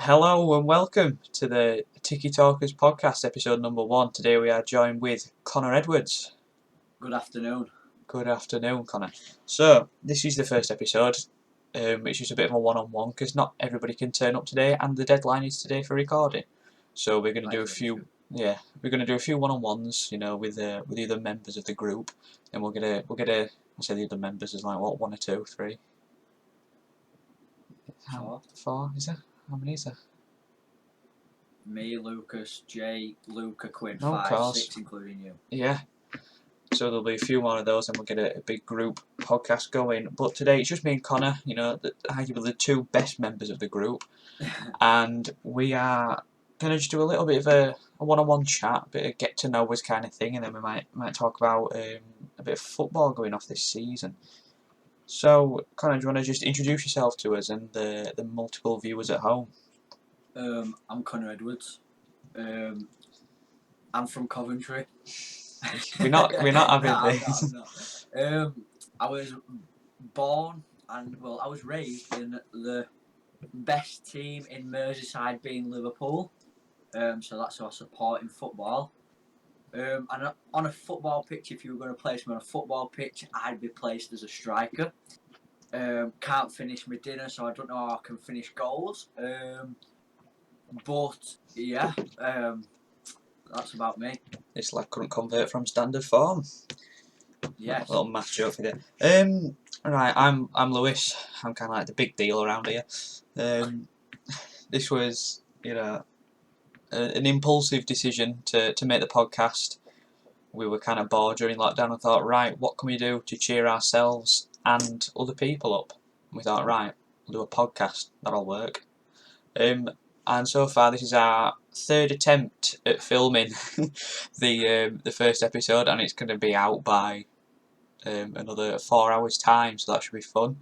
Hello and welcome to the Tiki Talkers podcast, episode number 1. Today we are joined with Connor Edwards. Good afternoon. Good afternoon, Connor. So, this is the first episode. It's just a bit of a one-on-one because not everybody can turn up today, and the deadline is today for recording. So we're going to do a few, we're going to do a few one-on-ones, with either members of the group, and we'll get a. I say the other members is like what, 1 or 2, 3. Four is there? How many is there? Me, Lucas, Jay, Luca, Quinn, No, of 5, course. 6, including you. Yeah. So there'll be a few more of those, and we'll get a big group podcast going. But today it's just me and Connor. Arguably the two best members of the group, and we are gonna just do a little bit of a one-on-one chat, a bit of get to know us kind of thing, and then we might talk about a bit of football going off this season. So, Connor, do you want to just introduce yourself to us and the multiple viewers at home? I'm Connor Edwards. I'm from Coventry. We're not having No, this. I'm not. I was born and I was raised in the best team in Merseyside, being Liverpool. So that's who I support in football. And on a football pitch, if you were going to place me on a football pitch, I'd be placed as a striker. Can't finish my dinner, so I don't know how I can finish goals. But yeah, that's about me. It's like couldn't convert from standard form. Yes. A little math joke for you. Right, I'm Lewis. I'm kind of like the big deal around here. This was, an impulsive decision to make the podcast. We were kind of bored during lockdown and thought, right, what can we do to cheer ourselves and other people up? And we thought, right, we'll do a podcast. That'll work. And so far, this is our third attempt at filming the first episode, and it's going to be out by another 4 hours time, so that should be fun.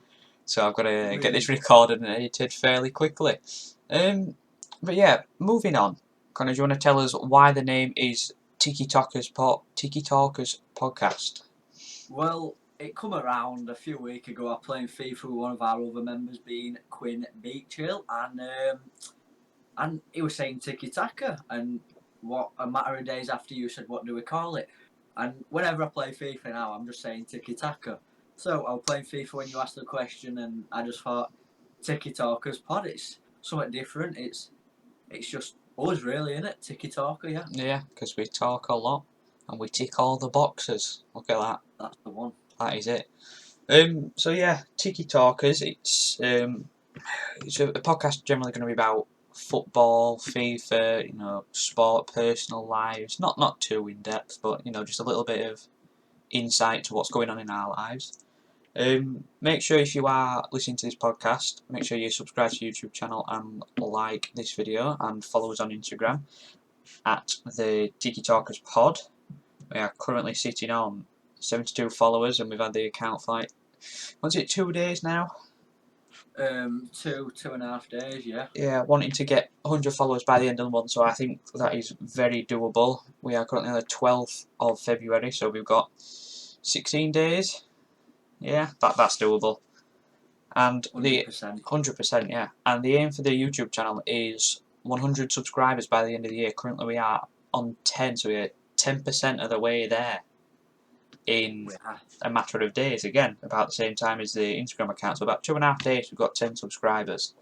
So I've got to get this recorded and edited fairly quickly. But yeah, moving on. Connor, do you want to tell us why the name is Tiki Talkers podcast? Well, it come around a few weeks ago. I playing FIFA with one of our other members, being Quinn Beachill, and he was saying Tiki Taka, and what a matter of days after you said, what do we call it? And whenever I play FIFA now, I'm just saying Tiki Taka. So I was playing FIFA when you asked the question, and I just thought Tiki Talkers pod. It's something different. It's just us, really, isn't it? Tiki Talker, yeah. Yeah, because we talk a lot and we tick all the boxes. Look at that. That's the one. That is it. So yeah, Tiki Talkers. It's a podcast generally going to be about football, FIFA, sport, personal lives. Not too in depth, but just a little bit of insight to what's going on in our lives. Make sure if you are listening to this podcast, make sure you subscribe to the YouTube channel and like this video and follow us on Instagram at the Tiki Talkers pod. We are currently sitting on 72 followers, and we've had the account for was it 2 days now? 2.5 days, yeah. Yeah, wanting to get 100 followers by the end of the month, so I think that is very doable. We are currently on the 12th of February, so we've got 16 days. Yeah, that's doable. And 100%. 100%, yeah. And the aim for the YouTube channel is 100 subscribers by the end of the year. Currently we are on 10, so we're 10% of the way there in a matter of days. Again, about the same time as the Instagram account. So about 2.5 days we've got 10 subscribers.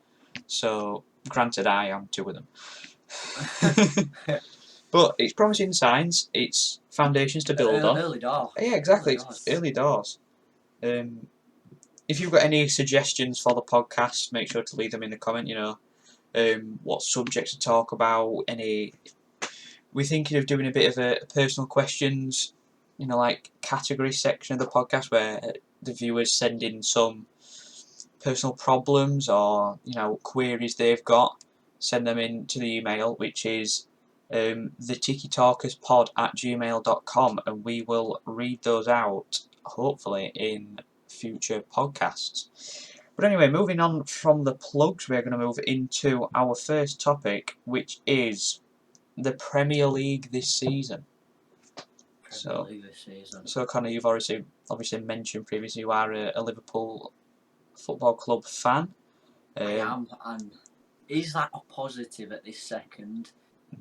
So granted, I am 2 of them. But it's promising signs. It's foundations to build on. Early doors. Yeah, exactly. It's early doors. If you've got any suggestions for the podcast, make sure to leave them in the comment. What subjects to talk about. We're thinking of doing a bit of a personal questions, like category section of the podcast where the viewers send in some personal problems or queries they've got. Send them in to the email, which is the tikitalkerspod@gmail.com, and we will read those out hopefully in future podcasts. But anyway, moving on from the plugs, we're going to move into our first topic, which is the Premier League this season. So Connor, you've obviously mentioned previously you are a Liverpool Football Club fan. I am, and is that a positive at this second?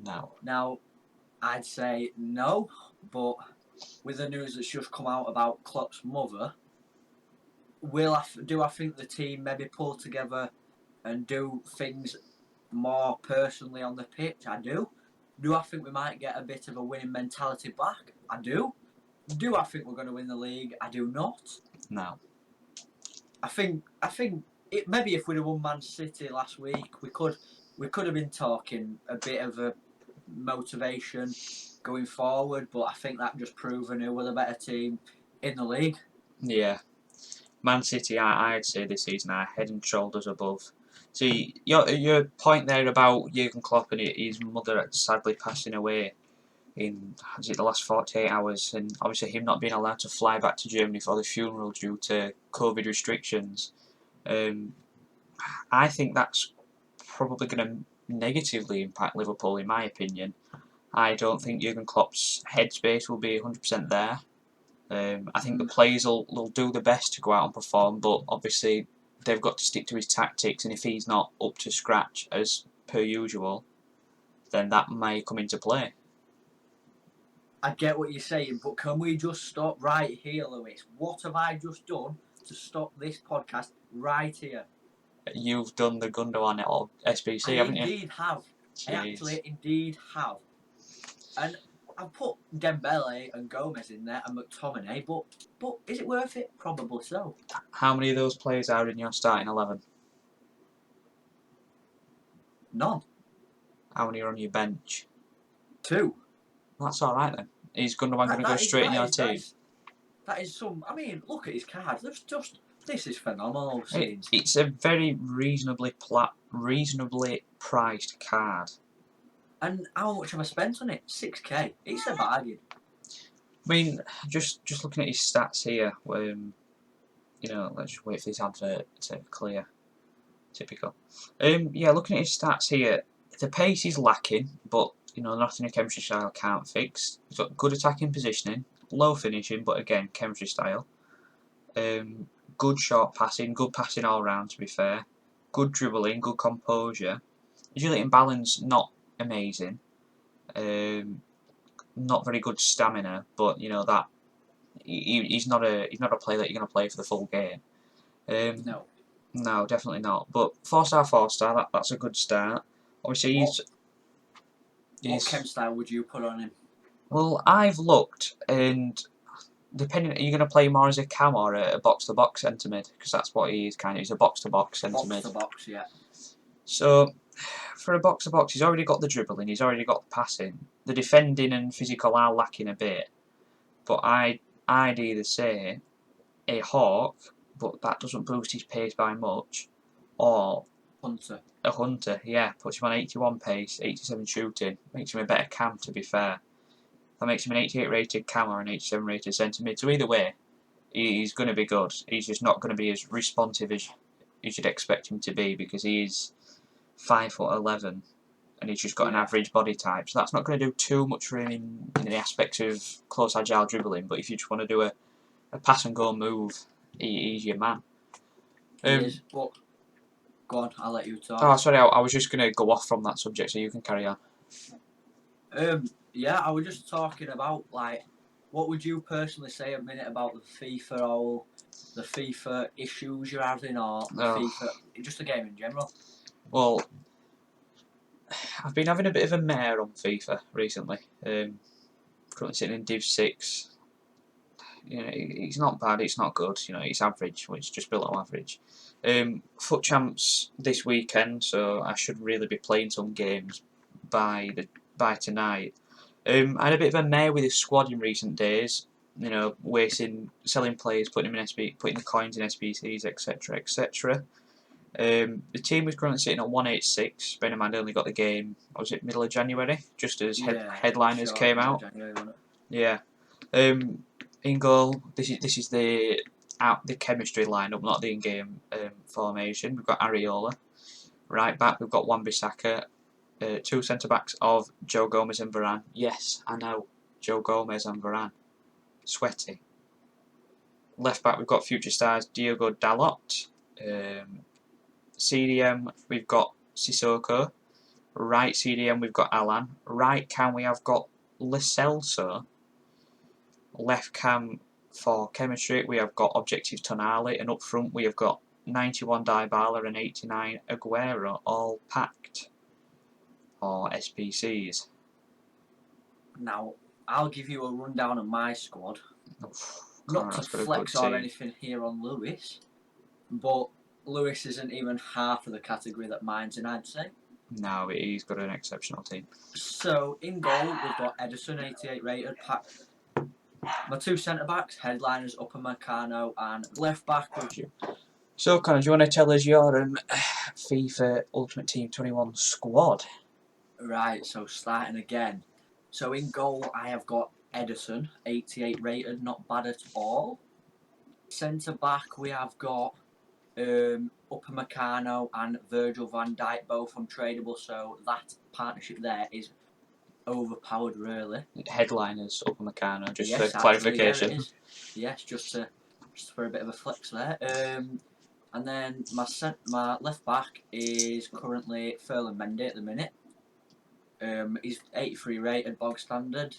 No. Now, I'd say no, but with the news that's just come out about Klopp's mother, do I think the team maybe pull together and do things more personally on the pitch? I do. Do I think we might get a bit of a winning mentality back? I do. Do I think we're going to win the league? I do not. No. I think it maybe if we'd have won Man City last week, we could have been talking a bit of a motivation going forward. But I think that just proven who were the better team in the league. Yeah. Man City, I'd say this season are head and shoulders above. See, your point there about Jurgen Klopp and his mother sadly passing away in the last 48 hours, and obviously him not being allowed to fly back to Germany for the funeral due to COVID restrictions. I think that's probably going to negatively impact Liverpool, in my opinion. I don't think Jurgen Klopp's headspace will be 100% there. I think the players will do the best to go out and perform, but obviously they've got to stick to his tactics, and if he's not up to scratch as per usual, then that may come into play. I get what you're saying, but can we just stop right here, Lewis? What have I just done to stop this podcast right here? You've done the Gundogan or SBC, haven't you? Indeed have. Jeez. I actually indeed have. And I've put Dembele and Gomez in there and McTominay, but is it worth it? Probably so. How many of those players are in your starting 11? None. How many are on your bench? 2. That's alright then. Is Gundogan going to go straight in your team? That is some. I mean, look at his cards. This is phenomenal. It's a very reasonably priced card. And how much have I spent on it? 6k. It's a bargain. I mean, just looking at his stats here, let's just wait for this advert to clear. Typical. Looking at his stats here, the pace is lacking, but nothing a chemistry style can't fix. He's got good attacking positioning, low finishing, but again, chemistry style. Good short passing, good passing all round, to be fair. Good dribbling, good composure. Agility and balance, not amazing. Not very good stamina, but that he's not a player that you're going to play for the full game. No, definitely not. But 4-star, that's a good start. Obviously, what chem style would you put on him? Well, I've looked, and depending, are you going to play more as a cam or a box-to-box centre mid? Because that's what he is, kind of. He's a box-to-box centre mid. Box-to-box, yeah. So, for a box-to-box, he's already got the dribbling, he's already got the passing. The defending and physical are lacking a bit. But I'd either say a Hawk, but that doesn't boost his pace by much, or a Hunter, yeah, puts him on 81 pace, 87 shooting, makes him a better cam, to be fair. That makes him an 88 rated cam or an 87 rated centre mid. So either way, he's going to be good. He's just not going to be as responsive as you should expect him to be, because he is 5'11", and he's just got an average body type. So that's not going to do too much for him in the aspects of close agile dribbling. But if you just want to do a pass and go move, he's your man. He is. But go on, I'll let you talk. Oh, sorry, I was just going to go off from that subject, so you can carry on. Yeah, I was just talking about, what would you personally say a minute about the FIFA issues you're having, or FIFA, just the game in general? Well, I've been having a bit of a mare on FIFA recently. Currently sitting in Div 6. It's not bad, it's not good. It's average, it's just below average. Foot champs this weekend, so I should really be playing some games by tonight. I had a bit of a mare with his squad in recent days. Selling players, putting the coins in SBCs, etc., etc. The team was currently sitting at 186. Bear in mind, I only got the game. Was it middle of January? Just as headliners came out. Yeah. In goal, this is the chemistry lineup, not the in-game formation. We've got Areola. Right back, we've got Wan-Bissaka. 2 centre backs of Joe Gomez and Varane. Yes, I know, Joe Gomez and Varane. Sweaty. Left back, we've got future stars Diogo Dalot. CDM, we've got Sissoko. Right CDM we've got Alan. Right cam we have got Licelso. Left cam for chemistry we have got Objective Tonali, and up front we have got 91 Dybala and 89 Aguero, all packed, or SPCs. Now, I'll give you a rundown of my squad. Oof, Not to Conrad's got a flex good or team. anything here on Lewis, but Lewis isn't even half of the category that mine's in, I'd say. No, he's got an exceptional team. So, in goal, we've got Edison, 88 rated, packed. My two centre-backs, headliners, Upamecano, and left-back with... So, Connor, do you want to tell us your FIFA Ultimate Team 21 squad? Right, so starting again. So, in goal, I have got Edison, 88 rated, not bad at all. Centre-back, we have got Upamecano and Virgil van Dijk, both untradeable, so that partnership there is overpowered, really. Headliners, Upamecano, just Yes, for actually, clarification. yeah, it is. Yes, just for a bit of a flex there. And then my left back is currently Ferland Mendy at the minute. He's 83 rated, bog standard.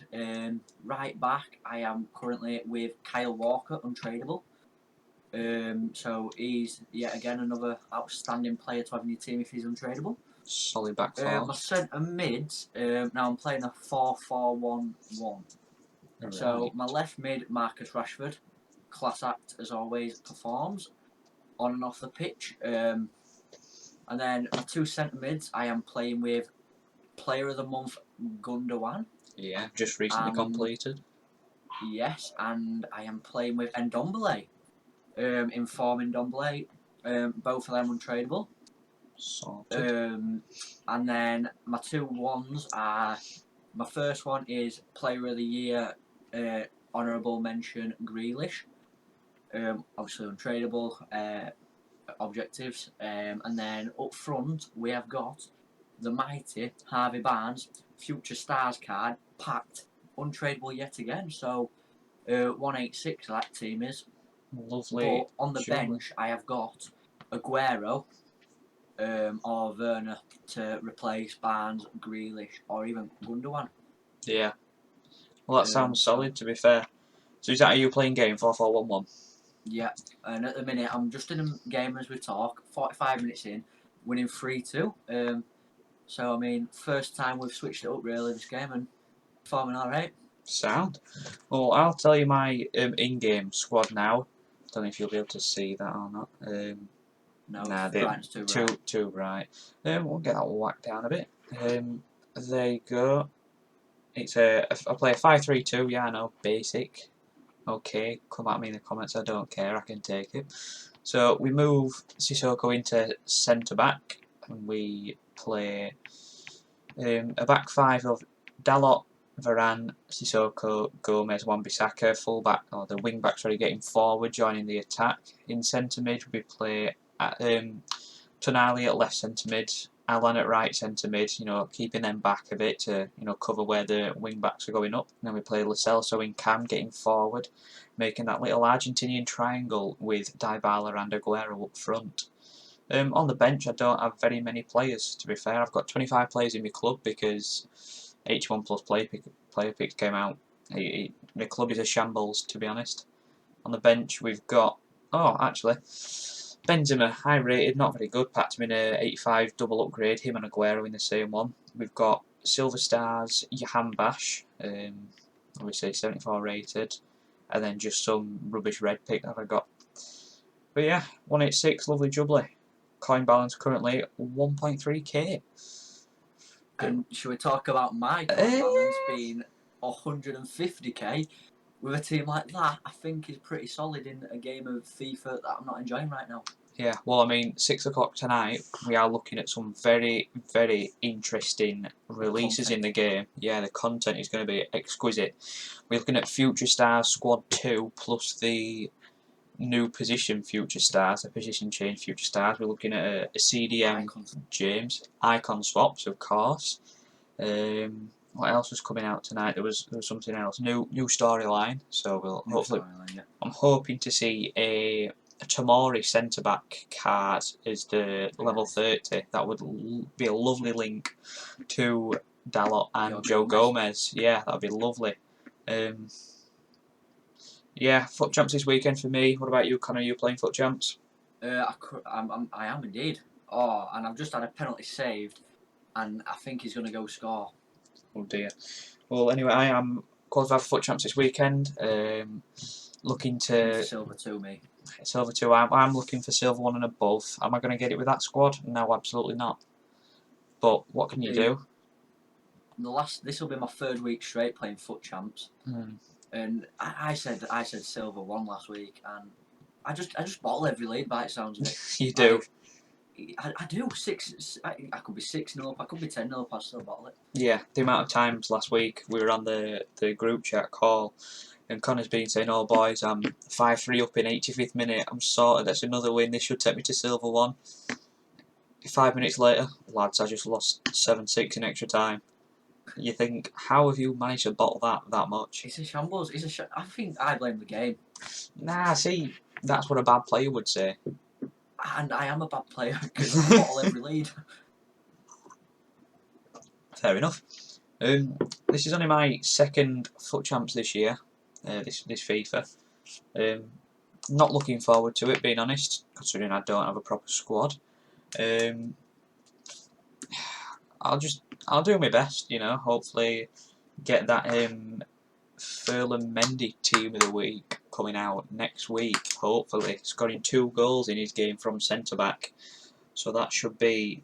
Right back, I am currently with Kyle Walker, untradeable. So he's yet again another outstanding player to have in your team if he's untradeable. Solid back four. My centre mids, now I'm playing a 4-4-1-1. Right. So my left mid, Marcus Rashford, class act as always, performs on and off the pitch. And then my two centre mids, I am playing with Player of the Month Gundogan. Yeah, just recently completed. Yes, and I am playing with Ndombele. Inform Ndombele. Both of them untradeable. Sorted. And then my two ones are, my first one is Player of the Year, honourable mention Grealish. Obviously untradeable objectives. And then up front we have got the mighty Harvey Barnes Future Stars card, packed, untradeable yet again. So 186 that team is. Lovely. But on the bench I have got Aguero, or Werner to replace Barnes, Grealish, or even Gundogan. Yeah. Well, that sounds solid, to be fair. So is that how you playing game 4-4-1-1? Yeah, and at the minute I'm just in a game as we talk, 45 minutes in, winning 3-2. So I mean, first time we've switched it up really this game and performing alright. Sound. Well, I'll tell you my in-game squad now. Don't know if you'll be able to see that or not. No, it's too bright. We'll get that whacked down a bit. There you go. It's I play a 5-3-2. Yeah, I know, basic. Okay, come at me in the comments. I don't care. I can take it. So we move Sissoko into centre back, and we play a back five of Dalot, Varane, Sissoko, Gomez, Wan-Bissaka. Full back, or the wing backs already getting forward, joining the attack. In centre mid, we play Tonali at left centre mid, Alan at right centre mid, you know, keeping them back a bit to, you know, cover where the wing backs are going up. And then we play Lo Celso in cam, getting forward, making that little Argentinian triangle with Dybala and Aguero up front. On the bench, I don't have very many players, to be fair. I've got 25 players in my club because H1 Plus player picks came out. My club is a shambles, to be honest. On the bench, we've got, actually, Benzema, high rated, not very good. Packed him in a 85 double upgrade, him and Aguero in the same one. We've got Silver Stars, Johan Bash, obviously 74 rated, and then just some rubbish red pick that I got. But yeah, 186, lovely jubbly. Coin balance currently 1.3k. And should we talk about my coin balance being 150k? With a team like that, I think is pretty solid in a game of FIFA that I'm not enjoying right now. Yeah, well, I mean, 6 o'clock tonight, we are looking at some very, very interesting releases in the game. Yeah, the content is going to be exquisite. We're looking at Future Stars Squad 2 plus the new position Future Stars, a position change Future Stars. We're looking at a CDM James, icon swaps, of course. What else was coming out tonight? There was something else. New storyline. So we'll hopefully. I'm hoping to see a Tomori centre back card is the level 30. That would be a lovely link to Dalot and Joe Gomez. Yeah, that would be lovely. Yeah, foot champs this weekend for me. What about you, Connor? Are you playing foot champs? I am indeed. Oh, and I've just had a penalty saved, and I think he's going to go score. Oh dear. Well, anyway, I am qualified for foot champs this weekend. Looking to silver 2, me. Silver 2. I'm looking for silver 1 and above. Am I going to get it with that squad? No, absolutely not. But what can you do? This will be my 3rd week straight playing foot champs, and I said silver 1 last week, and I just bottle every lead by it sounds of it. You do. I do 6. I could be 6-0 up. I could be 10-0 up. I still bottle it. Yeah, the amount of times last week we were on the group chat call, and Connor's been saying, "Oh boys, I'm 5-3 up in 85th minute. I'm sorted. That's another win. This should take me to silver 1." 5 minutes later, lads, I just lost 7-6 in extra time. You think, how have you managed to bottle that much? It's a shambles. I think I blame the game. Nah, see, that's what a bad player would say. And I am a bad player because I bottle every lead. Fair enough. This is only my 2nd foot champs this year. This FIFA. Not looking forward to it, being honest, considering I don't have a proper squad. I'll do my best, you know. Hopefully, get that Ferland Mendy team of the week coming out next week. Hopefully, scoring 2 goals in his game from centre back, so that should be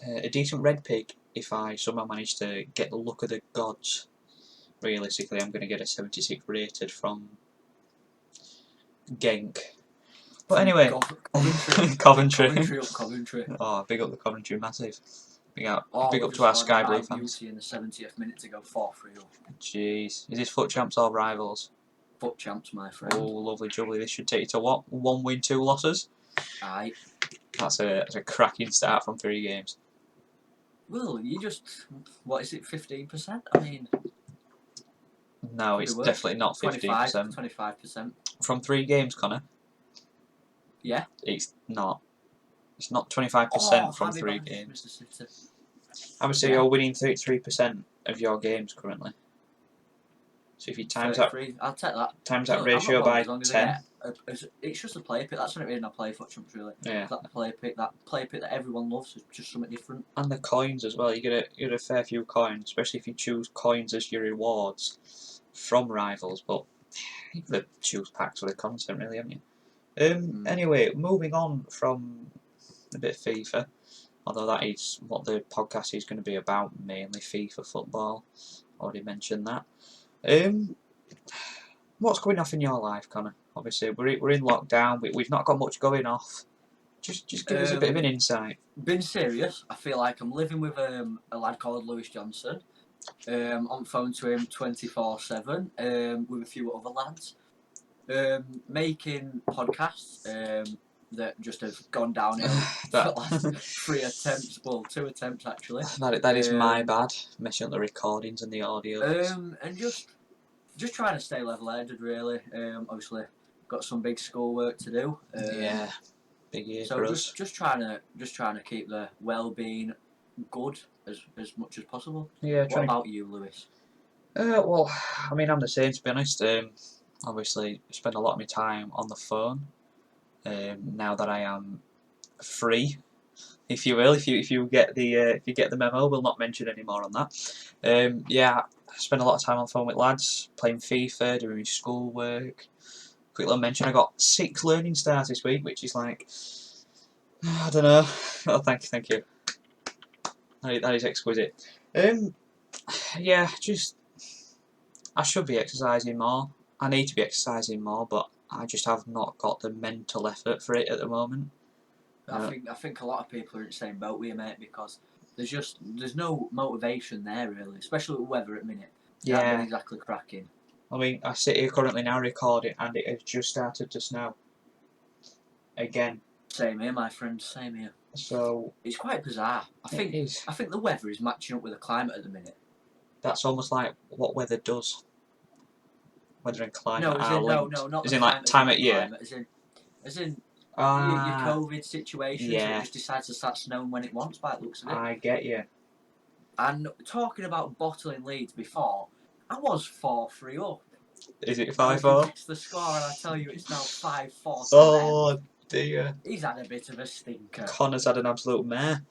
a decent red pick if I somehow manage to get the luck of the gods. Realistically, I'm going to get a 76 rated from Genk. But anyway, Coventry. Oh, big up the Coventry, massive. Big up to our Sky Blue fans. In the 70th minute to go 4-3 up. Jeez, is this foot champs or rivals? Foot champs, my friend. Oh, lovely jubbly. This should take you to what? 1 win, 2 losses. Aye. That's a cracking start from 3 games. Well, what is it? 15%? I mean. No, it's definitely not 15%. 25%. From 3 games, Connor. Yeah. It's not. It's not 25% from 3 games. I would say you're winning 33% of your games currently. So if you times that, I'll take that. Times that ratio by 10. It's just a player pick. That's the reason I play foot champs really. Yeah. That player pick that everyone loves is just something different. And the coins as well. You get a fair few coins, especially if you choose coins as your rewards from rivals. But you've got to choose packs for the content, really, haven't you? Anyway, moving on from a bit of FIFA, although that is what the podcast is going to be about, mainly FIFA football. Already mentioned that. What's going off in your life, Connor? Obviously, we're in lockdown. We've not got much going off. Just give us a bit of an insight. Being serious, I feel like I'm living with a lad called Lewis Johnson. On phone to him 24/7 with a few other lads, making podcasts that just have gone downhill for the last 3 attempts. Well, 2 attempts actually. That is my bad, messing up the recordings and the audio. And just trying to stay level-headed, really. Obviously, got some big schoolwork to do. Yeah, big year so for us. Just trying to keep the well-being good as much as possible. Yeah. What about you, Lewis? Well, I mean, I'm the same, to be honest. Obviously, spend a lot of my time on the phone. Now that I am free, if you will, if you get the memo, we'll not mention any more on that. Yeah, I spend a lot of time on the phone with lads, playing FIFA, doing my schoolwork. Quick little mention: I got 6 learning stars this week, which is like, I don't know. Oh, thank you. That is exquisite. Yeah, just I should be exercising more. I need to be exercising more, but I just have not got the mental effort for it at the moment. I think a lot of people are in the same boat with you, mate, because there's no motivation there really, especially with the weather at the minute. Yeah. Not been exactly cracking. I mean, I sit here currently now recording, and it has just started to snow. Again. Same here, my friend. Same here. So it's quite bizarre. I think the weather is matching up with the climate at the minute. That's almost like what weather does. Weather and climate are linked. No, not as in like time of year. As in your Ah, COVID situation, so it yeah, just decides to start snowing when it wants, by the looks of it. I get you. And talking about bottling leads before, I was 4-3 up. Is it Now, if 5-4? you guess the score, and I tell you it's now 5-4 to them, Oh dear. he's had a bit of a stinker. Connor's had an absolute mare.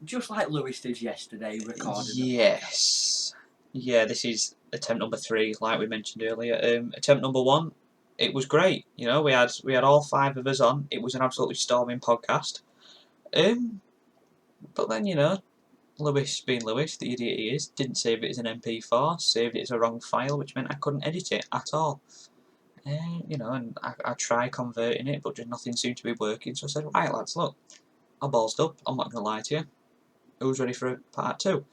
Just like Lewis did yesterday, recording the podcast. Yes. Yeah, this is attempt number 3, like we mentioned earlier. Attempt number 1, it was great. You know, we had all 5 of us on. It was an absolutely storming podcast. But then Lewis, being Lewis, the idiot he is, didn't save it as an MP4. Saved it as a wrong file, which meant I couldn't edit it at all. And I tried converting it, but just nothing seemed to be working. So I said, right, lads, look, I ballsed up. I'm not going to lie to you. Who's ready for part 2?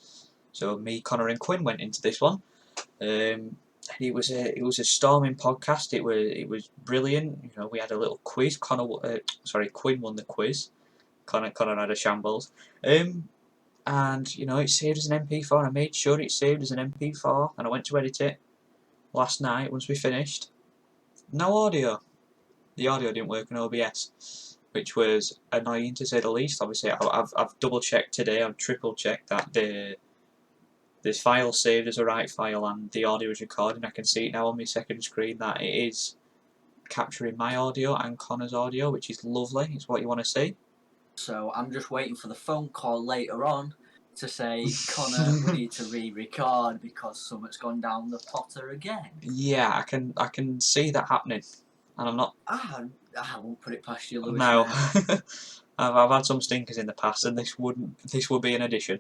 So me, Connor, and Quinn went into this one. And it was a storming podcast. It was brilliant. We had a little quiz. Quinn won the quiz. Connor had a shambles. And it saved as an MP4. I made sure it saved as an MP4, and I went to edit it last night once we finished. No audio. The audio didn't work on OBS, which was annoying to say the least. Obviously, I've double checked today. I've triple checked that this file saved as a right file and the audio is recording. I can see it now on my second screen that it is capturing my audio and Connor's audio, which is lovely. It's what you want to see. So I'm just waiting for the phone call later on to say, Connor, we need to re-record because something's gone down the potter again. Yeah, I can see that happening, and I'm not. I won't put it past you, Lewis. No, I've had some stinkers in the past, and this would be an addition.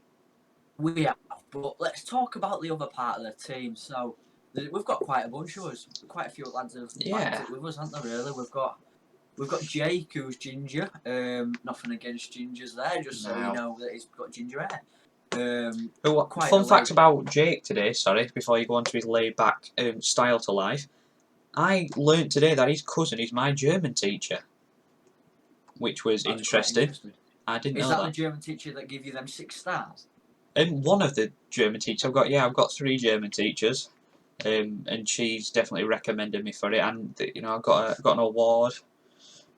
We have, but let's talk about the other part of the team. So we've got quite a bunch of us, quite a few lads have backed it with us, haven't they? Really, we've got Jake, who's ginger. Nothing against gingers there, just so you know that he's got ginger hair. Fun fact about Jake today, sorry, before you go on to his laid back style to life. I learnt today that his cousin is my German teacher, which was interesting. I didn't know that. Is that the German teacher that give you them 6 stars? One of the German teachers I've got 3 German teachers, and she's definitely recommended me for it, and I've got an award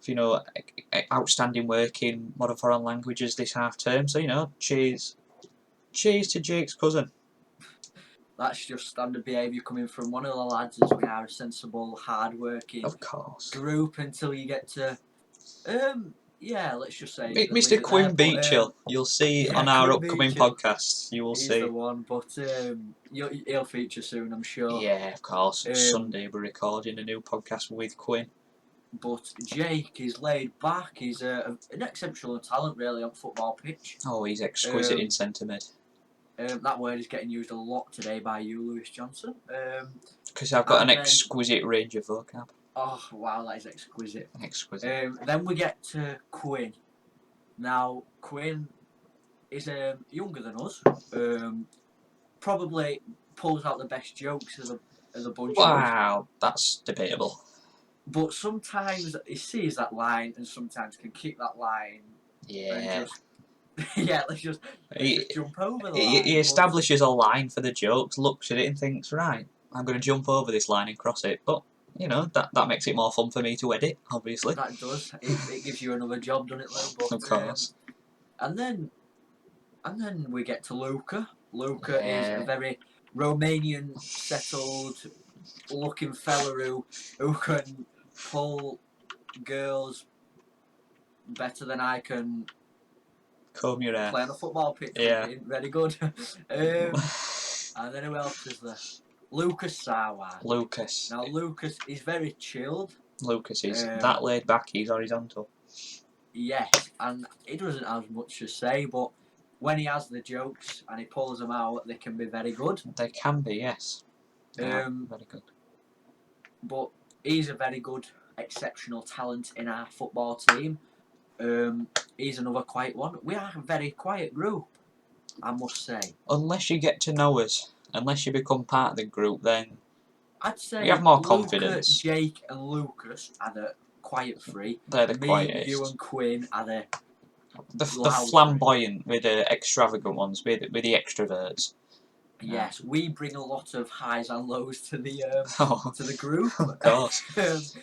for outstanding work in modern foreign languages this half term. So cheers to Jake's cousin. That's just standard behaviour coming from one of the lads, as we are a sensible, hard-working group until you get to, let's just say... Mr. Quinn Beachill, you'll see on our upcoming podcasts, you will see. He's the one, but he'll feature soon, I'm sure. Yeah, of course. Sunday we're recording a new podcast with Quinn. But Jake is laid back, he's an exceptional talent, really, on football pitch. Oh, he's exquisite in centre mid. That word is getting used a lot today by you, Lewis Johnson. Because I've got an exquisite range of vocab. Oh, wow, that is exquisite. Exquisite. Then we get to Quinn. Now, Quinn is younger than us. Probably pulls out the best jokes of the bunch. Wow, that's debatable. But sometimes he sees that line and sometimes can kick that line. Yeah. Let's just jump over the line. He establishes a line for the jokes, looks at it and thinks, right, I'm going to jump over this line and cross it. But, that makes it more fun for me to edit, obviously. That does. It gives you another job, doesn't it, Lou? But, of course. And then we get to Luca. Luca is a very Romanian settled looking fella who can pull girls better than I can comb your hair. Play on a football pitch. Yeah. Very good. And then who else is there? Lucas Sarwar. Lucas. Now Lucas is very chilled. Lucas is that laid back, he's horizontal. Yes, and he doesn't have much to say, but when he has the jokes and he pulls them out, they can be very good. They can be, yes. Very good. But he's a very good, exceptional talent in our football team. He's another quiet one. We are a very quiet group, I must say. Unless you get to know us, unless you become part of the group, then I'd say you have more confidence. Jake and Lucas are the quiet 3. They're the quietest. You and Quinn are the flamboyant, with the extravagant ones, with the extroverts. Yes, we bring a lot of highs and lows to the to the group. Of course.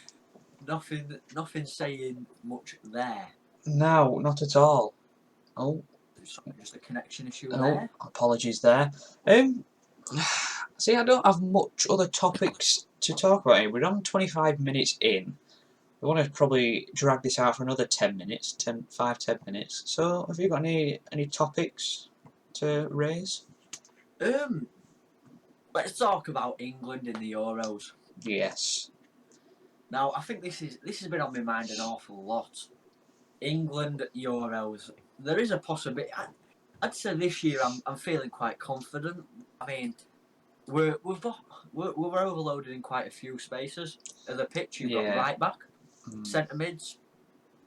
nothing saying much there. No, not at all. Oh, Just a connection issue oh, there. apologies there. See, I don't have much other topics to talk about here. We're on 25 minutes in. We want to probably drag this out for another 10 minutes, 10 minutes. So, have you got any topics to raise? Let's talk about England in the Euros. Yes. Now, I think this has been on my mind an awful lot. England Euros. There is a possibility. I'd say this year I'm feeling quite confident. I mean, we're overloaded in quite a few spaces of the pitch. You've got Yeah. right back, centre mids,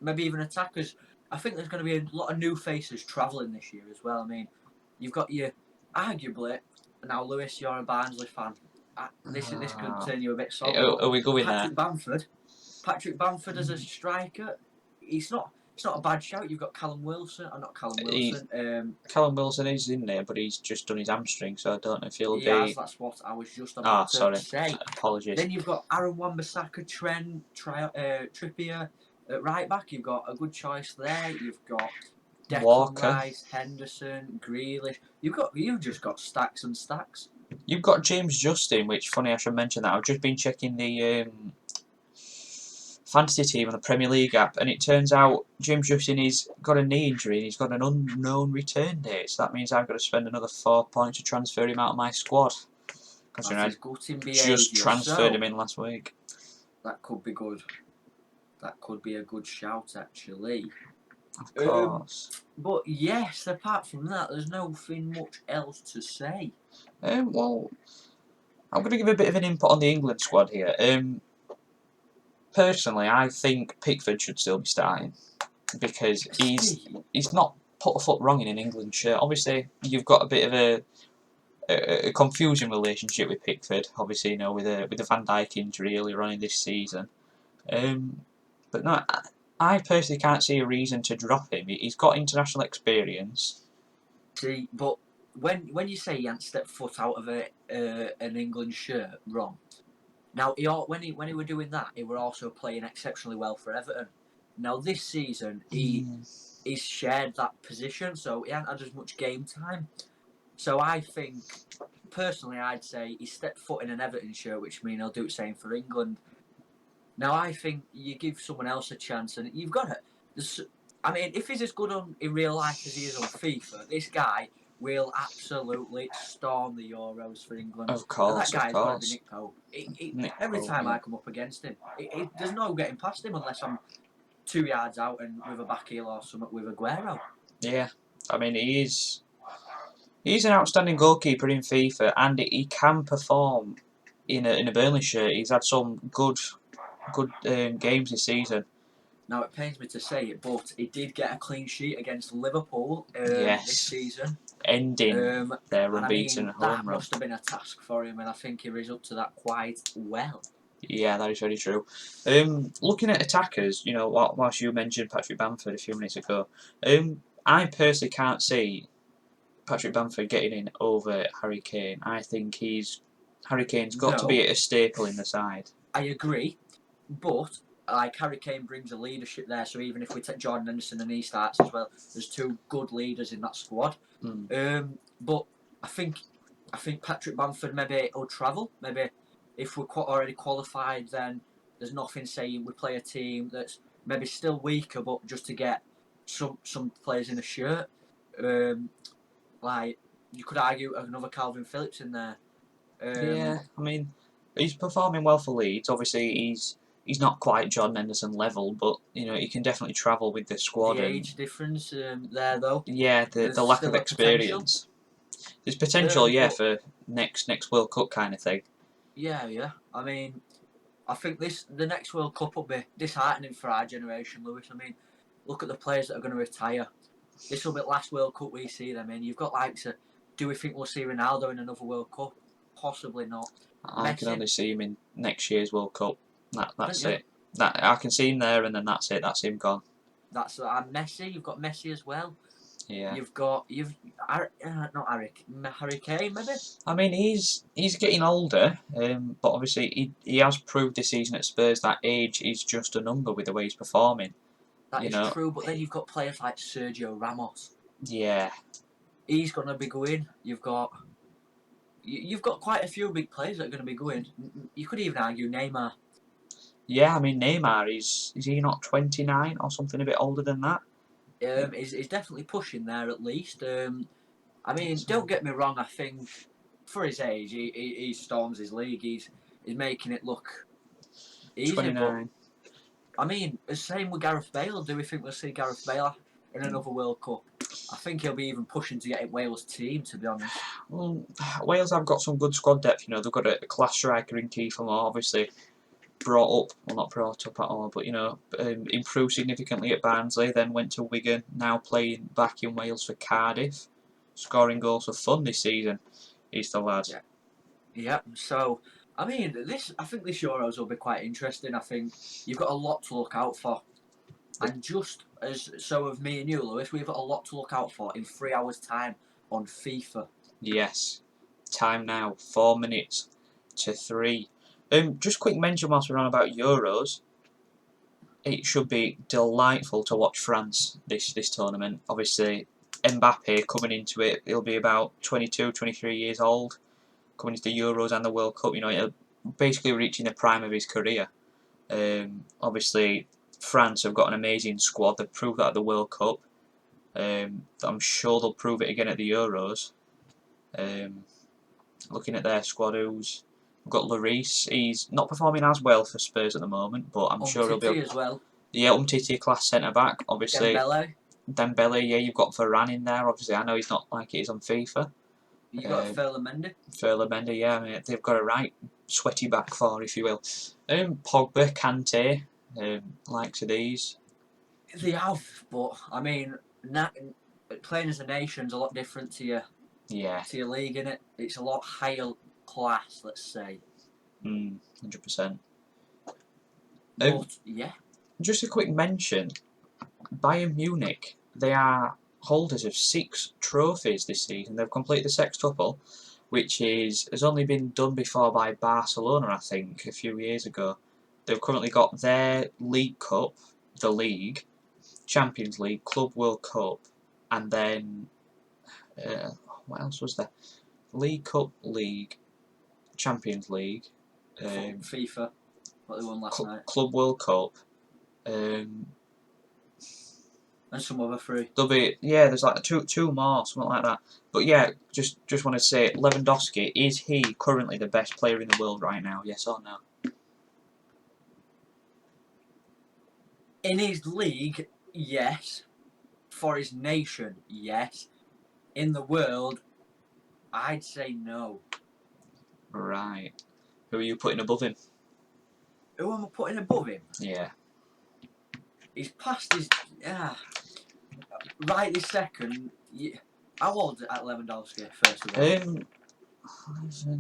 maybe even attackers. I think there's going to be a lot of new faces travelling this year as well. I mean, you've got your arguably now, Lewis. You're a Barnsley fan. This could turn you a bit sour. Are we going Patrick there? Patrick Bamford as a striker. It's not a bad shout. You've got Callum Wilson. Not Callum Wilson. Callum Wilson is in there, but he's just done his hamstring, so I don't know if he'll be. Yes, that's what I was just about to say. Apologies. Then you've got Aaron Wan-Bissaka, Trent, Trippier at right back. You've got a good choice there. You've got Declan Walker. Rice, Henderson, Grealish. You've just got stacks and stacks. You've got James Justin, which funny I should mention that. I've just been checking the fantasy team on the Premier League app, and it turns out James Justin has got a knee injury and he's got an unknown return date. So that means I've got to spend another £4 to transfer him out of my squad. Considering I just transferred him in last week. That could be good. That could be a good shout, actually. Of course. But yes, apart from that, there's nothing much else to say. Well, I'm going to give a bit of an input on the England squad here. Personally, I think Pickford should still be starting because he's not put a foot wrong in an England shirt. Obviously, you've got a bit of a confusing relationship with Pickford. Obviously, you know, with the Van Dijk injury earlier on in this season. But no, I personally can't see a reason to drop him. He's got international experience. See, but when you say he hadn't stepped foot out of an England shirt, wrong. Now, when he were doing that, he were also playing exceptionally well for Everton. Now, this season, he's shared that position, so he hasn't had as much game time. So I think, personally, I'd say he stepped foot in an Everton shirt, which means he'll do the same for England. Now, I think you give someone else a chance, and you've got to. I mean, if he's as good in real life as he is on FIFA, this guy will absolutely storm the Euros for England. Of course, and that guy's got to be Nick Pope. Every time I come up against him, there's no getting past him unless I'm 2 yards out and with a back heel or something with Aguero. Yeah, I mean he's an outstanding goalkeeper in FIFA, and he can perform in a Burnley shirt. He's had some good games this season. Now, it pains me to say it, but he did get a clean sheet against Liverpool this season. Ending their unbeaten home run. That must have been a task for him, and I think he was up to that quite well. Yeah, that is very true. Looking at attackers, you know, whilst you mentioned Patrick Bamford a few minutes ago, I personally can't see Patrick Bamford getting in over Harry Kane. I think Harry Kane's got to be a staple in the side. I agree, but like Harry Kane brings a leadership there. So even if we take Jordan Henderson and he starts as well, there's two good leaders in that squad. But I think Patrick Bamford maybe will travel. Maybe if we're already qualified, then there's nothing saying we play a team that's maybe still weaker, but just to get some players in a shirt. Like you could argue another Calvin Phillips in there. Yeah, I mean, he's performing well for Leeds. Obviously, he's not quite Jordan Henderson level, but you know he can definitely travel with the squad. The age difference there, though. Yeah, the lack of experience. There's potential, for next World Cup kind of thing. Yeah. I mean, I think the next World Cup will be disheartening for our generation, Lewis. I mean, look at the players that are going to retire. This will be the last World Cup we see them in. You've got do we think we'll see Ronaldo in another World Cup? Possibly not. I can only see him in next year's World Cup. That's it. I can see him there, and then that's it. That's him gone. That's Messi. You've got Messi as well. Yeah. Not Harry Kane maybe. I mean, he's getting older, but obviously he has proved this season at Spurs that age is just a number with the way he's performing. That You is know, true, but then you've got players like Sergio Ramos. yeah, He's gonna be going. You've got quite a few big players that are going to be going. You could even argue Neymar. yeah. I mean, Neymar is he not 29 or something a bit older than that? Is definitely pushing there at least. I mean, don't get me wrong. I think for his age, he storms his league. He's making it look easy. But 29. I mean, the same with Gareth Bale. Do we think we'll see Gareth Bale in another World Cup? I think he'll be even pushing to get in Wales' team. To be honest. Well, Wales have got some good squad depth. You know, they've got a class striker in Kiefer Moore, obviously not brought up at all, but improved significantly at Barnsley. Then went to Wigan. Now playing back in Wales for Cardiff, scoring goals for fun this season. He's the lad. Yeah. Yeah. So I mean, I think this Euros will be quite interesting. I think you've got a lot to look out for. And just as so of me and you, Lewis, we've got a lot to look out for in 3 hours' time on FIFA. Yes. Time now. 4 minutes to 3. Just quick mention whilst we're on about Euros. It should be delightful to watch France this tournament. Obviously, Mbappe coming into it, he'll be about 22, 23 years old, coming into the Euros and the World Cup. You know, he'll basically reaching the prime of his career. Obviously, France have got an amazing squad. They've proved that at the World Cup. I'm sure they'll prove it again at the Euros. Looking at their squad, we've got Lloris. He's not performing as well for Spurs at the moment, but I'm sure he'll be. As well. Yeah, Umtiti class centre back. Obviously, Dembele. Yeah, you've got Varane in there. Obviously, I know he's not like it is on FIFA. You got Ferland Mendy. Ferland, yeah, I mean, they've got a right sweaty back four, if you will. Pogba, Kante, likes of these. They have, but I mean, playing as a nation's a lot different to your league, innit? It's a lot higher class, let's say. 100%. But yeah. Just a quick mention: Bayern Munich. They are holders of 6 trophies this season. They've completed the sextuple, which has only been done before by Barcelona, I think, a few years ago. They've currently got their League Cup, the League, Champions League, Club World Cup, and then what else was there? League Cup, League, Champions League, FIFA, what they won last night, Club World Cup, and some other 3. There's like two more, something like that. But yeah, just want to say, Lewandowski, is he currently the best player in the world right now? Yes or no? In his league, yes. For his nation, yes. In the world, I'd say no. Right. Who are you putting above him? Who am I putting above him? Yeah. He's past his. Right this second. How old is Lewandowski, first of all?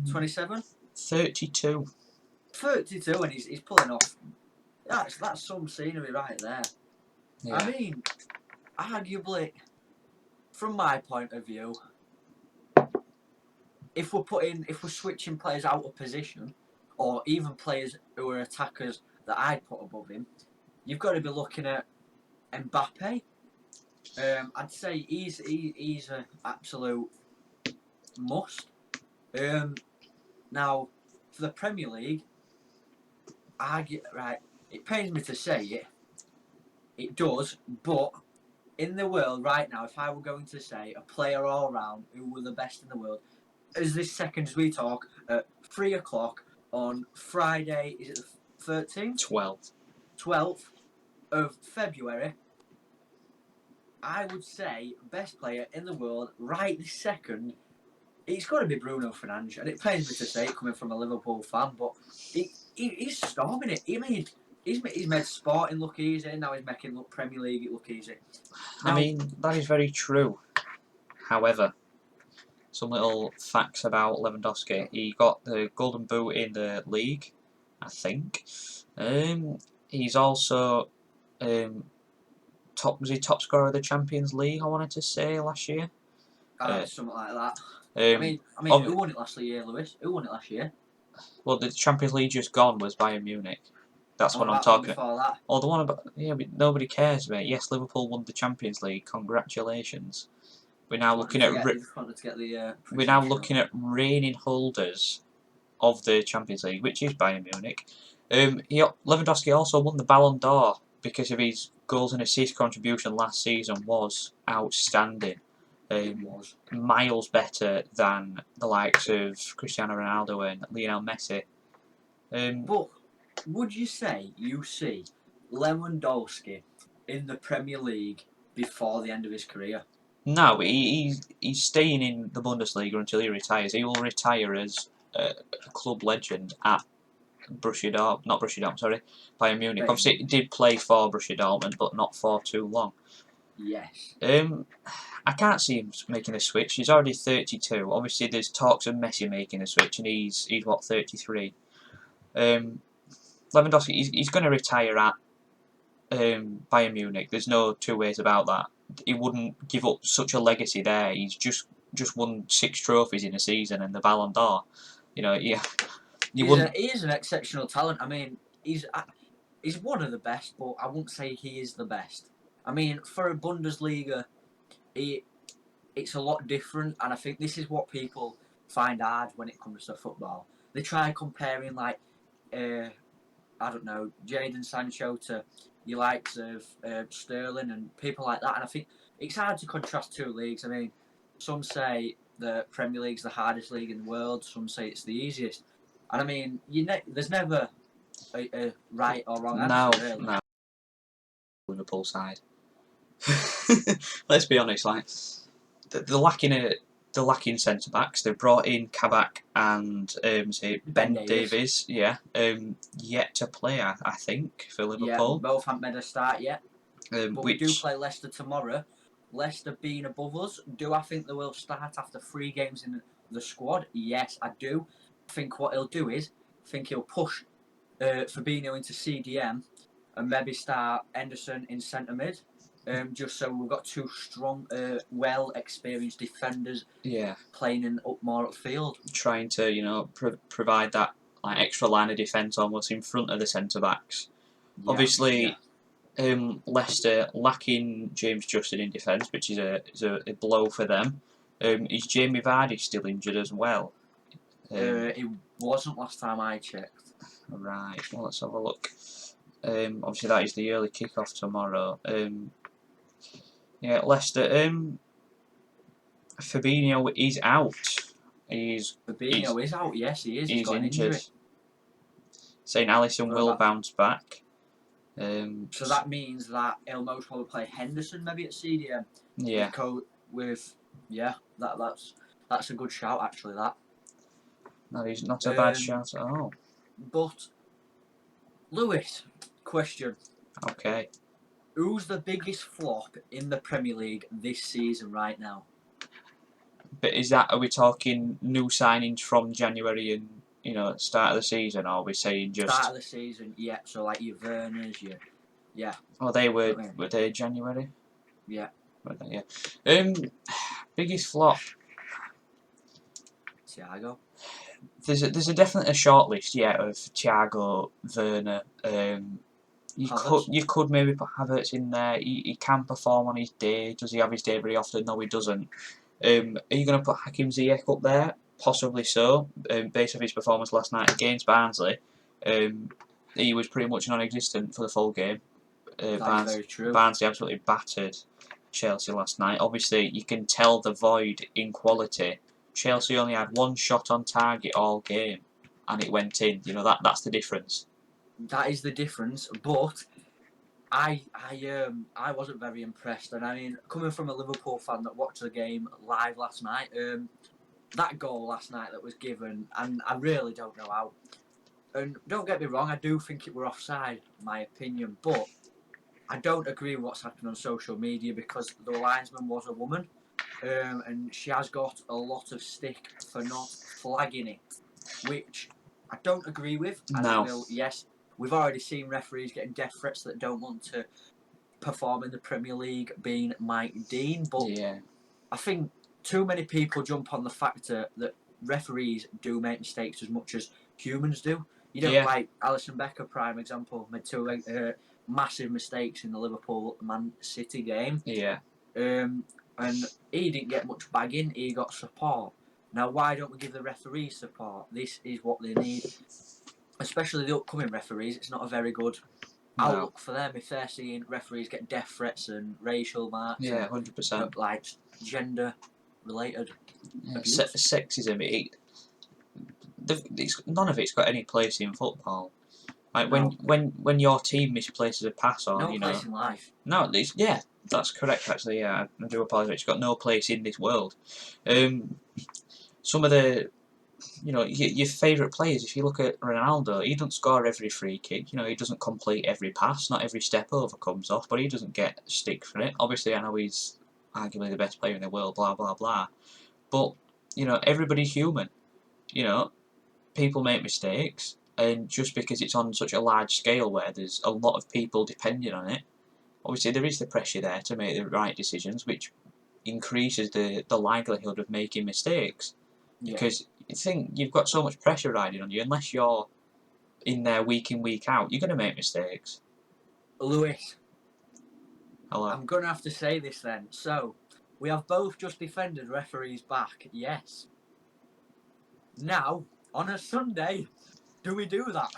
27? 32. 32, and he's pulling off. That's some scenery right there. Yeah. I mean, arguably, from my point of view, if we're switching players out of position, or even players who are attackers that I'd put above him, you've got to be looking at Mbappe. I'd say he's an absolute must. Now, for the Premier League, it pains me to say it. It does, but in the world right now, if I were going to say a player all round who were the best in the world, as this second as we talk, at 3 o'clock on Friday, is it the 13th? 12th of February, I would say best player in the world right this second, it's got to be Bruno Fernandes. And it pains me to say it coming from a Liverpool fan, but he's storming it. He's made Sporting look easy, and now he's making Premier League look easy. Now, I mean, that is very true. However, some little facts about Lewandowski. He got the Golden Boot in the league, I think. He's also was he top scorer of the Champions League? I wanted to say last year. Something like that. Um, I mean, who won it last year, Lewis? Who won it last year? well, the Champions League just gone was Bayern Munich. That's And what I'm about the one talking. before that? Oh, the one about but nobody cares, mate. Yes, Liverpool won the Champions League. Congratulations. We're now looking at we're now looking at reigning holders of the Champions League, which is Bayern Munich. Lewandowski also won the Ballon d'Or because of his goals and assist contribution last season was outstanding. It was miles better than the likes of Cristiano Ronaldo and Lionel Messi. But would you say you see Lewandowski in the Premier League before the end of his career? No, he's staying in the Bundesliga until he retires. He will retire as a club legend at Bayern Munich. Obviously, he did play for Borussia Dortmund, but not for too long. Yes. I can't see him making a switch. He's already 32. Obviously, there's talks of Messi making a switch, and he's what, 33. Lewandowski, he's going to retire at Bayern Munich. There's no two ways about that. He wouldn't give up such a legacy there. He's just won 6 trophies in a season and the Ballon d'Or. He is an exceptional talent. I mean, he's one of the best, but I wouldn't say he is the best. I mean, for a Bundesliga, it's a lot different, and I think this is what people find hard when it comes to football. They try comparing, like, I don't know, Jadon Sancho to your likes of Sterling and people like that, and I think it's hard to contrast two leagues. I mean, some say the Premier League's the hardest league in the world, some say it's the easiest, and I mean, there's never a right or wrong answer, really. No. Liverpool side. Let's be honest, like they're lacking centre backs. They've brought in Kabak and Ben Davies. Yeah, yet to play, I think, for Liverpool. Yeah, both haven't made a start yet. But we do play Leicester tomorrow. Leicester being above us, do I think they will start after 3 games in the squad? Yes, I do. I think what he'll do is, he'll push Fabinho into CDM and maybe start Henderson in centre mid. Just so we've got 2 strong, well experienced defenders. Yeah. Playing up more upfield. Trying to provide that like extra line of defence almost in front of the centre backs. Yeah, obviously. Yeah. Leicester lacking James Justin in defence, which is a blow for them. Is Jamie Vardy still injured as well? It wasn't last time I checked. Right, well, let's have a look. Obviously, that is the early kick-off tomorrow. Yeah, Leicester. Fabinho is out. Fabinho is out, yes, he is. He's got injured. An injury. Saying Alisson will bounce back. So that means that he'll most probably play Henderson maybe at CDM. Yeah. That's a good shout actually. That is not a bad shout at all. But Lewis, question. Okay. Who's the biggest flop in the Premier League this season right now? But are we talking new signings from January and start of the season, or are we saying just start of the season? Yeah. So like your Werners, yeah. Oh, they were they January? Yeah. Were they? Yeah. Biggest flop. Thiago. There's a definitely a short list, yeah, of Thiago, Werner. You could maybe put Havertz in there. He can perform on his day. Does he have his day very often? No, he doesn't. Are you going to put Hakim Ziyech up there? Possibly so. Based on his performance last night against Barnsley, he was pretty much non-existent for the full game. That's very true. Barnsley absolutely battered Chelsea last night. Obviously, you can tell the void in quality. Chelsea only had 1 shot on target all game, and it went in. That's the difference. That is the difference, but I wasn't very impressed, and I mean, coming from a Liverpool fan that watched the game live last night, that goal last night that was given, and I really don't know how. And don't get me wrong, I do think it were offside, my opinion, but I don't agree with what's happened on social media because the linesman was a woman, and she has got a lot of stick for not flagging it, which I don't agree with. No. Yes, we've already seen referees getting death threats that don't want to perform in the Premier League being Mike Dean, but Yeah. I think too many people jump on the factor that referees do make mistakes as much as humans do. You don't Yeah. like Alisson Becker, prime example, made two massive mistakes in the Liverpool Man City game. Yeah. And he didn't get much bagging, he got support. Now, why don't we give the referees support? This is what they need, especially the upcoming referees. It's not a very good No. outlook for them if they're seeing referees get death threats and racial marks Yeah, and 100%. like gender related Yeah. abuse. Sexism. None of it's got any place in football. Like No. when your team misplaces a pass, or No place in life. No, yeah, that's correct. Actually, yeah, I do apologise. It's got no place in this world. Some of the, your favourite players. If you look at Ronaldo, he doesn't score every free kick. He doesn't complete every pass. Not every step over comes off, but he doesn't get stick for it. Obviously, I know he's arguably the best player in the world. Blah blah blah. But everybody's human. People make mistakes, and just because it's on such a large scale where there's a lot of people depending on it, obviously there is the pressure there to make the right decisions, which increases the likelihood of making mistakes. Yeah. Because you think you've got so much pressure riding on you, unless you're in there week in, week out, you're going to make mistakes. Lewis, Hello. I'm going to have to say this then. So, we have both just defended referees back, yes. Now, on a Sunday, do we do that?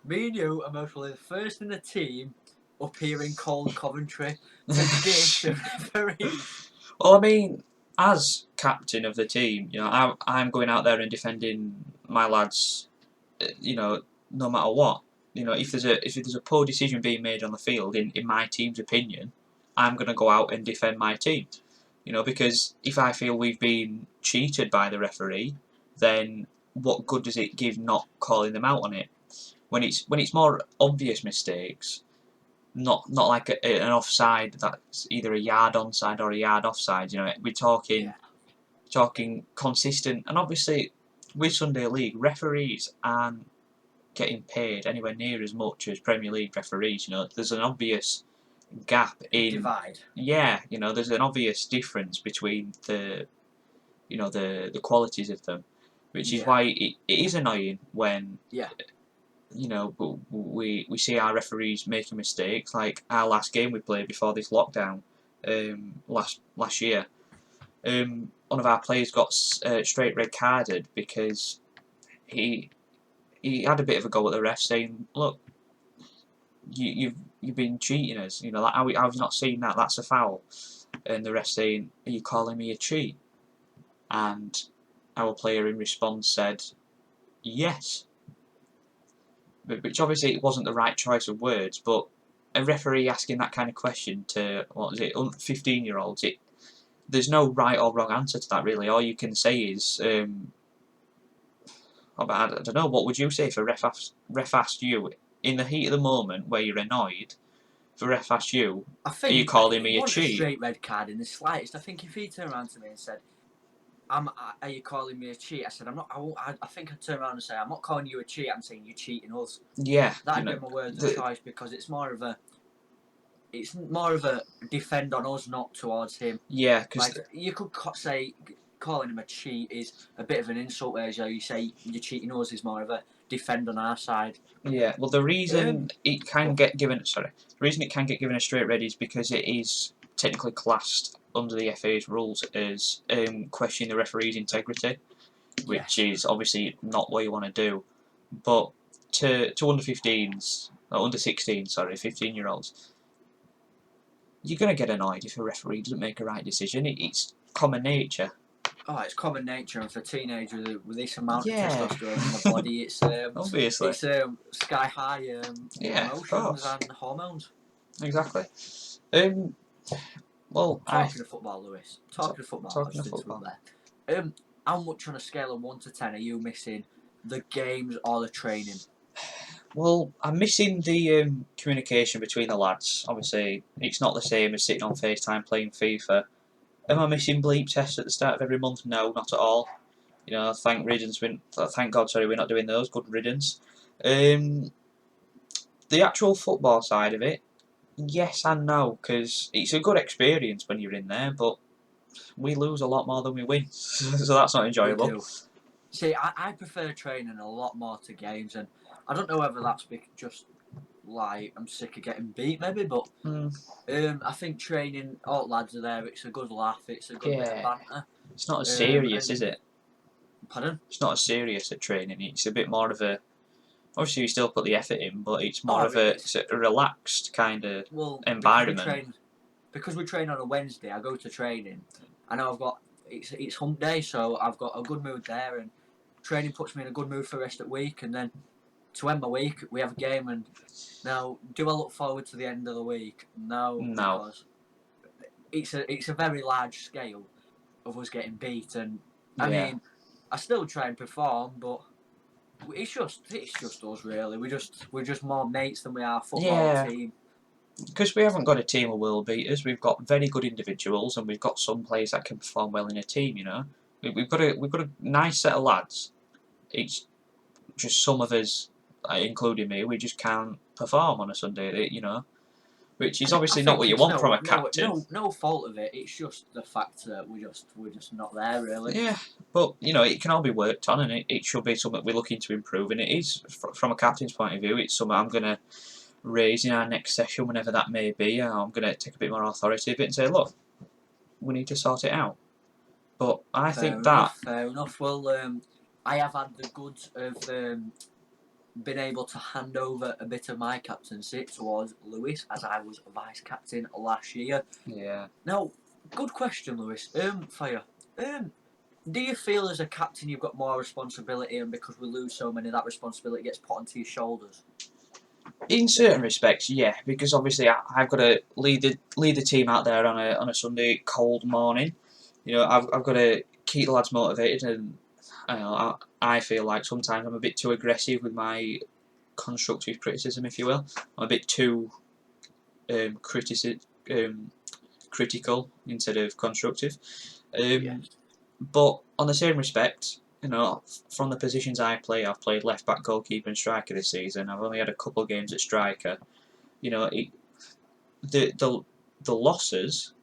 Me and you are most probably the first in the team up here in cold Coventry to dish the referees. Well, I mean, as captain of the team, I'm going out there and defending my lads, no matter what. If there's a poor decision being made on the field, in my team's opinion, I'm going to go out and defend my team. Because if I feel we've been cheated by the referee, then what good does it give not calling them out on it? When it's more obvious mistakes, not like an offside that's either a yard onside or a yard offside. We're talking consistent, and obviously with Sunday League referees aren't getting paid anywhere near as much as Premier League referees. There's an obvious gap in divide. Yeah, there's an obvious difference between the qualities of them, which is why it is annoying when we see our referees making mistakes. Like our last game we played before this lockdown, last year. One of our players got straight red carded because he had a bit of a go at the ref, saying, "Look, you've been cheating us. Like, I've not seen that. That's a foul." And the ref saying, "Are you calling me a cheat?" And our player in response said, "Yes." Which obviously it wasn't the right choice of words, but a referee asking that kind of question to 15-year-olds, there's no right or wrong answer to that really. All you can say is, I don't know, what would you say if a ref asked you in the heat of the moment where you're annoyed? If a ref asked you, "Are you calling me a cheat?" A straight red card in the slightest. I think if he turned around to me and said, "Are you calling me a cheat?" I said, "I'm not." I think I'd turn around and say, "I'm not calling you a cheat. I'm saying you're cheating us." Yeah, that'd be my words of choice, because it's more of a defend on us, not towards him. Yeah, because you could say calling him a cheat is a bit of an insult, whereas you say you're cheating us is more of a defend on our side. Yeah, well, the reason it can get given a straight red is because it is technically classed under the FA's rules as questioning the referee's integrity, which is obviously not what you want to do. But to under 15s, or under 16, sorry, 15-year-olds, you're going to get annoyed if a referee doesn't make a right decision. It's common nature. Oh, it's common nature, and for teenagers with this amount of testosterone in the body, it's obviously it's sky high emotions and hormones. Exactly. Well, talking of football, Lewis. Talking of football. There. How much on a scale of 1 to 10 are you missing the games or the training? Well, I'm missing the communication between the lads. Obviously, it's not the same as sitting on FaceTime playing FIFA. Am I missing bleep tests at the start of every month? No, not at all. Thank God, sorry, we're not doing those. Good riddance. the actual football side of it, yes and no, because it's a good experience when you're in there, but we lose a lot more than we win, so that's not We enjoyable. do. See, I prefer training a lot more to games, and I don't know whether that's just like I'm sick of getting beat, maybe, but I think training, all lads are there. It's a good laugh. It's a good bit of Yeah, banter. it's not as serious, And is it? pardon? It's not as serious at training. It's a bit more of a. Obviously, you still put the effort in, but it's more Oh, of a, it's a relaxed kind of well, environment. because we train on a Wednesday. I go to training. I know I've got it's hump day, so I've got a good mood there, and training puts me in a good mood for the rest of the week. And then to end my week, we have a game. And now, do I look forward to the end of the week? No, No. because it's a very large scale of us getting beat, and I Yeah. mean, I still try and perform, but it's just us really. We're just more mates than we are a football Yeah. team. Because we haven't got a team of world beaters, we've got very good individuals, and we've got some players that can perform well in a team. You know, we've got a nice set of lads. It's just some of us, including me, we just can't perform on a Sunday. You know, which is And I obviously not think what you it's want from a captain. no fault of it. It's just the fact that we're just not there really. Yeah, but you know, it can all be worked on, and it should be something we're looking to improve. And it is, from a captain's point of view, it's something I'm going to raise in our next session, whenever that may be. I'm going to take a bit more authority of it and say, look, we need to sort it out. But I think that Fair enough. Well, I have had the goods of been able to hand over a bit of my captaincy towards Lewis, as I was vice captain last year. yeah. Now, good question, Lewis. For you, do you feel as a captain you've got more responsibility, and because we lose so many, that responsibility gets put onto your shoulders? In certain respects, yeah, because obviously I've got to lead the team out there on a Sunday cold morning. You know, I've got to keep the lads motivated, and I feel like sometimes I'm a bit too aggressive with my constructive criticism, if you will. I'm a bit too critical instead of constructive. Yes. But on the same respect, you know, from the positions I play, I've played left back, goalkeeper, and striker this season. I've only had a couple of games at striker. You know, the losses.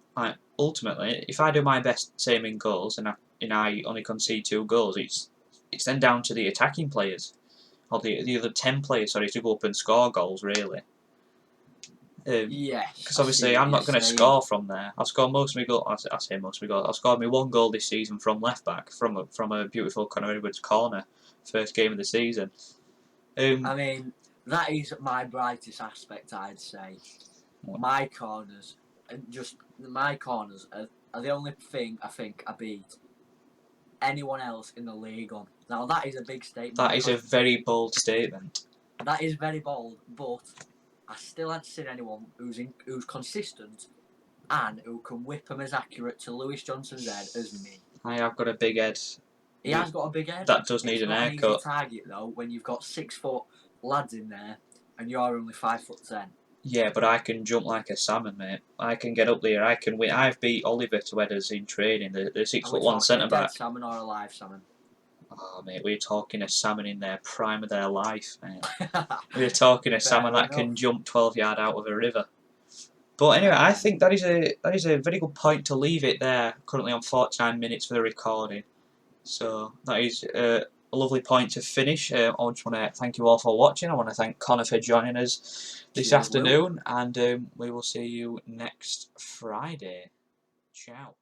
Ultimately, if I do my best, same in goals, and I only concede 2 goals, it's then down to the attacking players, or the other 10 players, sorry, to go up and score goals. Really, Yes, because I see obviously what I'm you're not going to saying. score from there. I've scored most of my goals. I say most of my goals. I've scored me 1 goal this season from left back from a beautiful Conor Edwards corner, first game of the season. I mean, that is my brightest aspect, I'd say. My corners, my corners are the only thing I think I beat anyone else in the league on. Now that is a big statement That is a because very bold statement. that is very bold, but I still haven't seen anyone who's consistent and who can whip them as accurate to Lewis Johnson's head as me. I have got a big head. He has got a big head. That does need It's an not an easy haircut. target though when you've got 6 foot lads in there and you're only 5'10". Yeah, but I can jump like a salmon, mate. I can get up there. I can win. I've beat Oliver to headers in training. The Are we 6'1" talking a centre dead back. salmon or a live salmon? Oh, mate, we're talking a salmon in their prime of their life, mate. We're talking a salmon Fair that can enough. jump 12 yard out of a river. But anyway, Fair I enough. think that is a very good point to leave it there. Currently on 49 minutes for the recording, so that is a lovely point to finish. I just want to thank you all for watching. I want to thank Connor for joining us this Cheers, Will. afternoon, and we will see you next Friday. Ciao.